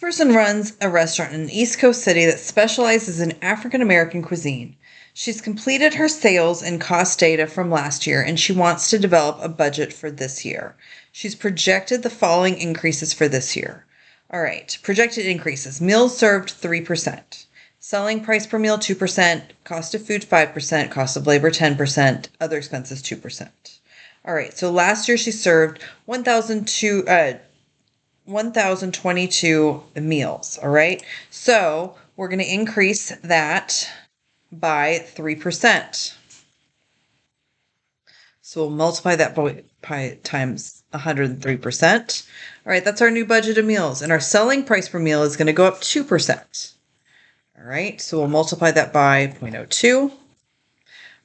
Person runs a restaurant in an East Coast city that specializes in African American cuisine. She's completed her sales and cost data from last year and she wants to develop a budget for this year. She's projected the following increases for this year. All right, projected increases. Meals served 3%. Selling price per meal 2%, cost of food 5%, cost of labor 10%, other expenses 2%. All right, so last year she served 1,022 meals, all right? So we're going to increase that by 3%. So we'll multiply that by times 103%. All right, that's our new budget of meals. And our selling price per meal is going to go up 2%. All right, so we'll multiply that by 0.02.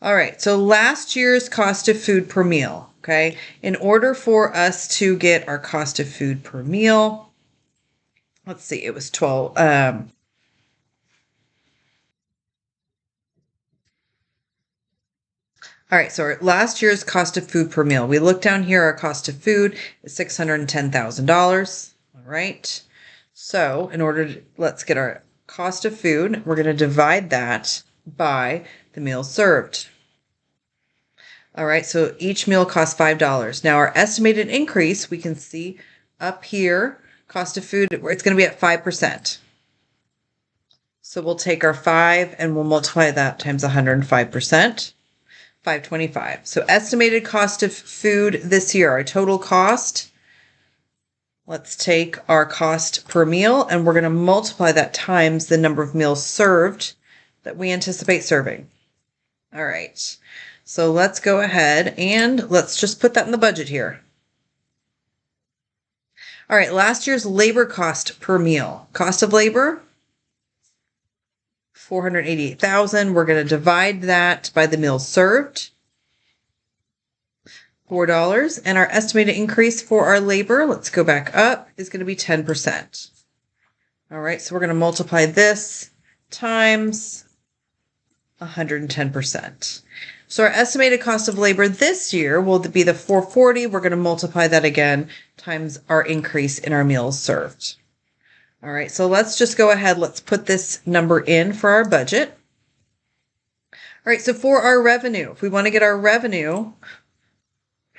All right, so last year's cost of food per meal, okay? In order for us to get our cost of food per meal, let's see, it was 12. All right, so our last year's cost of food per meal. We look down here, our cost of food is $610,000. All right, so in order to, let's get our cost of food, we're going to divide that by the meals served. All right, so each meal costs $5. Now our estimated increase, we can see up here, cost of food, it's going to be at 5%. So we'll take our 5 and we'll multiply that times 105%, 525. So estimated cost of food this year, our total cost, let's take our cost per meal and we're going to multiply that times the number of meals served that we anticipate serving. All right, so let's go ahead and let's just put that in the budget here. All right, last year's labor cost per meal. Cost of labor, $488,000. We're going to divide that by the meals served, $4. And our estimated increase for our labor, let's go back up, is going to be 10%. All right, so we're going to multiply this times 110%. So our estimated cost of labor this year will be the $440. We're going to multiply that again times our increase in our meals served. All right, so let's just go ahead. Let's put this number in for our budget. All right, so for our revenue, if we want to get our revenue,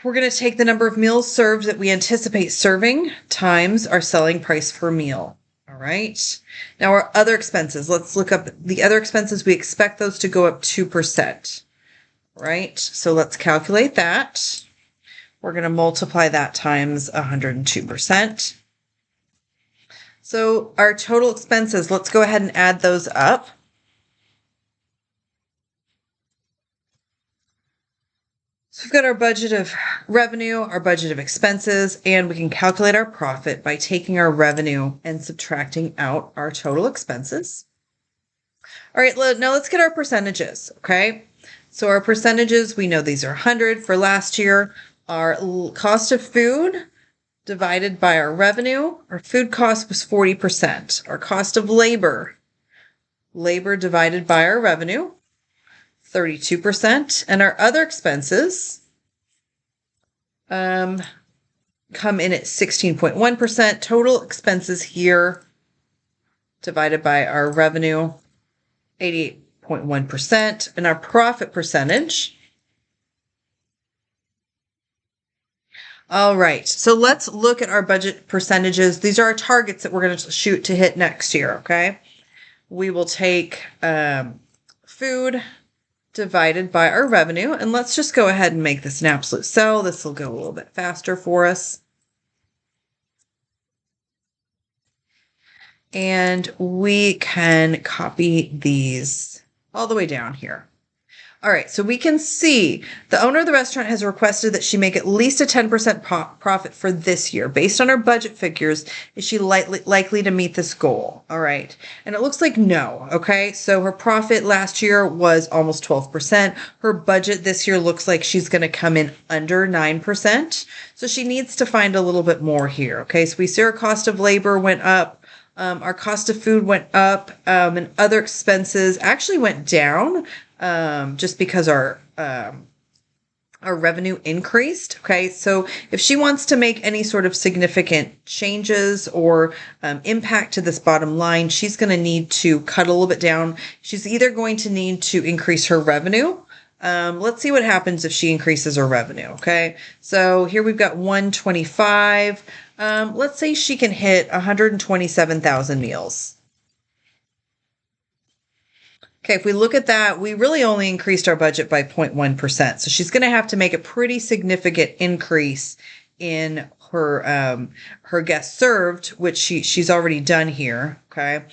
we're going to take the number of meals served that we anticipate serving times our selling price per meal. All right, now our other expenses, let's look up the other expenses. We expect those to go up 2%. Right, so let's calculate that. We're going to multiply that times 102%. So our total expenses, let's go ahead and add those up. So we've got our budget of revenue, our budget of expenses, and we can calculate our profit by taking our revenue and subtracting out our total expenses. All right, now let's get our percentages, okay? So our percentages, we know these are 100 for last year. Our cost of food divided by our revenue, our food cost was 40%. Our cost of labor divided by our revenue, 32%. And our other expenses come in at 16.1%. Total expenses here divided by our revenue, 88.1%, and our profit percentage. All right, so let's look at our budget percentages. These are our targets that we're going to shoot to hit next year, okay? We will take food divided by our revenue, and let's just go ahead and make this an absolute cell. This will go a little bit faster for us. And we can copy these all the way down here. All right, so we can see the owner of the restaurant has requested that she make at least a 10% profit for this year. Based on her budget figures, is she likely to meet this goal? All right, and it looks like no, okay? So her profit last year was almost 12%. Her budget this year looks like she's gonna come in under 9%. So she needs to find a little bit more here, okay? So we see our cost of labor went up. Our cost of food went up, and other expenses actually went down, just because our our revenue increased. Okay, so if she wants to make any sort of significant changes or impact to this bottom line, she's going to need to cut a little bit down. She's either going to need to increase her revenue. Let's see what happens if she increases her revenue. Okay, so here we've got 125. Let's say she can hit 127,000 meals. Okay, if we look at that, we really only increased our budget by 0.1%. So she's going to have to make a pretty significant increase in her guests served, which she's already done here. Okay,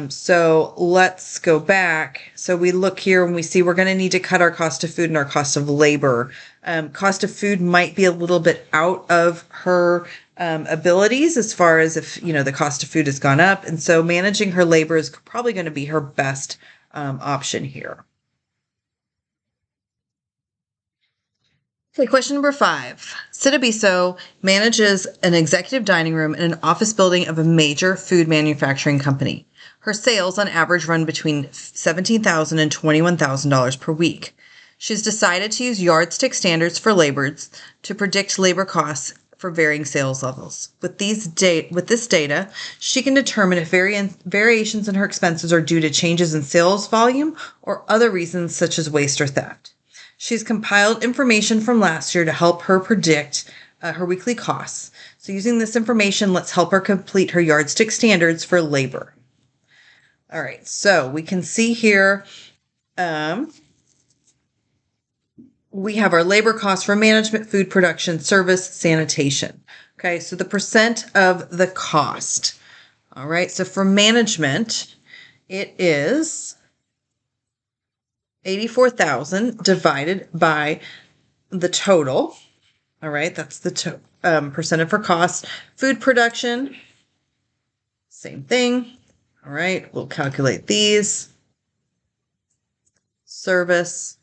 so let's go back. So we look here and we see we're going to need to cut our cost of food and our cost of labor. Cost of food might be a little bit out of her abilities as far as if, the cost of food has gone up. And so managing her labor is probably going to be her best option here. Okay, question number 5. Citabiso manages an executive dining room in an office building of a major food manufacturing company. Her sales on average run between $17,000 and $21,000 per week. She's decided to use yardstick standards for labor to predict labor costs for varying sales levels. With this data, she can determine if variations in her expenses are due to changes in sales volume or other reasons such as waste or theft. She's compiled information from last year to help her predict her weekly costs. So using this information, let's help her complete her yardstick standards for labor. All right, so we can see here we have our labor costs for management, food production, service, sanitation. Okay, so the percent of the cost. All right, so for management, it is 84,000 divided by the total. All right, that's the percent of her cost. Food production, same thing. All right, we'll calculate these. Service.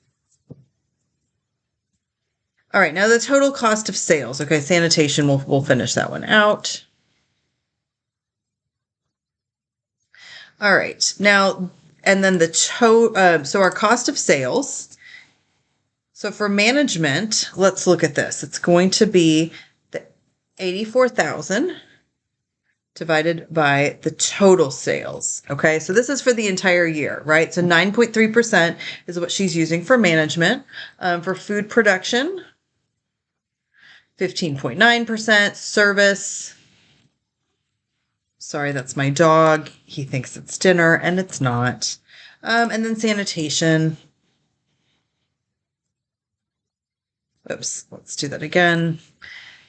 All right, now the total cost of sales. Okay, sanitation, we'll finish that one out. All right, now, and then so our cost of sales. So for management, let's look at this. It's going to be the 84,000 divided by the total sales. Okay, so this is for the entire year, right? So 9.3% is what she's using for management. For food production, 15.9%. Service, sorry, that's my dog. He thinks it's dinner and it's not. And then sanitation. Oops, let's do that again.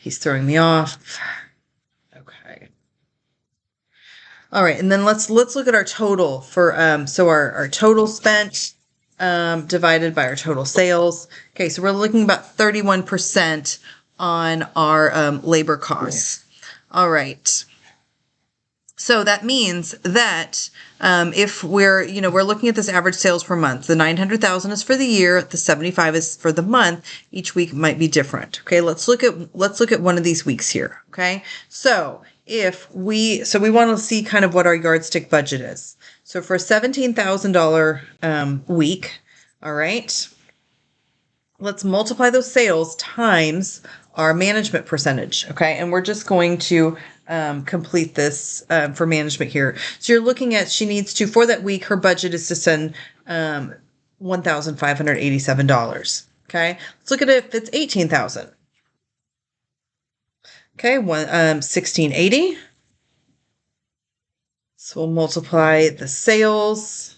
He's throwing me off. Okay. All right, and then let's look at our total for so our total spent divided by our total sales. Okay, so we're looking about 31% on our labor costs. All right. So that means that if we're looking at this average sales per month, the 900,000 is for the year, the 75 is for the month. Each week might be different. Okay, let's look at one of these weeks here. Okay, so we want to see kind of what our yardstick budget is. So for a $17,000 week, all right, let's multiply those sales times our management percentage. Okay, and we're just going to complete this for management here. So you're looking at, she needs to, for that week, her budget is to send $1,587. Okay, let's look at it if it's 18,000. Okay, 1680. So we'll multiply the sales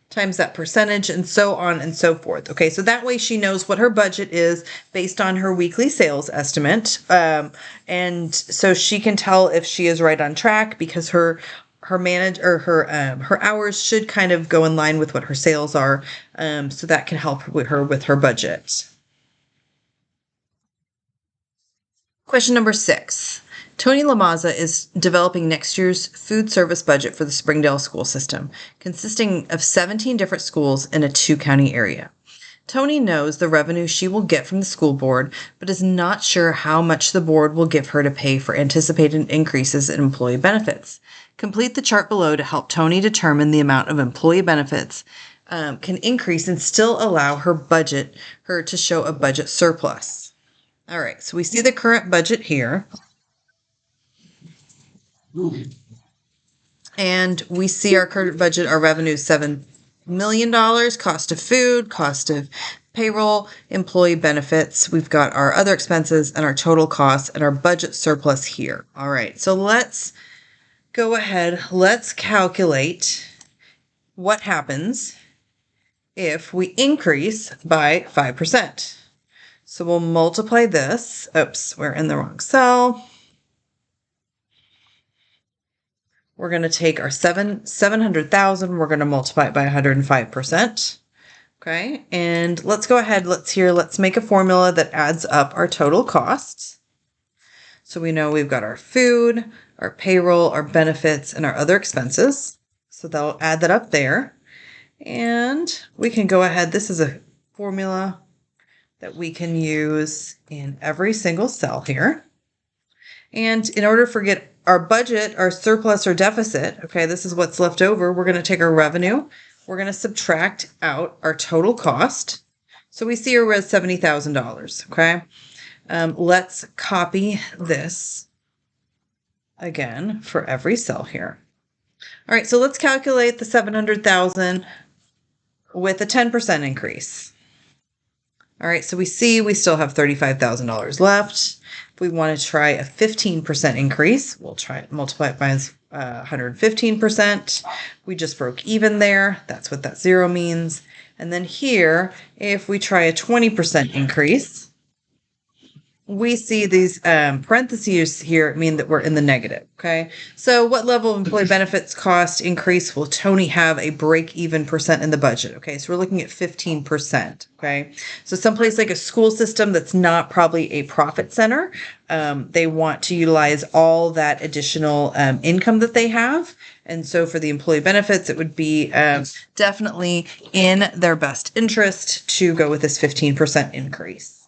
times that percentage and so on and so forth. Okay, so that way she knows what her budget is based on her weekly sales estimate. And so she can tell if she is right on track because her hours should kind of go in line with what her sales are. So that can help with her budget. Question number 6. Tony Lamazza is developing next year's food service budget for the Springdale school system, consisting of 17 different schools in a 2-county area. Tony knows the revenue she will get from the school board, but is not sure how much the board will give her to pay for anticipated increases in employee benefits. Complete the chart below to help Tony determine the amount of employee benefits can increase and still allow her to show a budget surplus. All right, so we see the current budget here. And we see our current budget, our revenue is $7 million, cost of food, cost of payroll, employee benefits. We've got our other expenses and our total costs and our budget surplus here. All right, so let's go ahead. Let's calculate what happens if we increase by 5%. So we'll multiply this. Oops, we're in the wrong cell. We're going to take our 700,000. We're going to multiply it by 105%. Okay. And let's go ahead. Let's make a formula that adds up our total costs. So we know we've got our food, our payroll, our benefits, and our other expenses. So that'll add that up there. And we can go ahead. This is a formula that we can use in every single cell here. And in order to forget our budget, our surplus or deficit, okay, this is what's left over. We're going to take our revenue. We're going to subtract out our total cost. So we see we're at $70,000, okay? Let's copy this again for every cell here. All right, so let's calculate the 700,000 with a 10% increase. All right, so we see we still have $35,000 left. If we want to try a 15% increase, we'll multiply it by 115%. We just broke even there. That's what that 0 means. And then here, if we try a 20% increase, we see these parentheses here mean that we're in the negative, okay? So what level of employee benefits cost increase will Tony have a break-even percent in the budget? Okay, so we're looking at 15%, okay? So someplace like a school system that's not probably a profit center, they want to utilize all that additional income that they have. And so for the employee benefits, it would be definitely in their best interest to go with this 15% increase.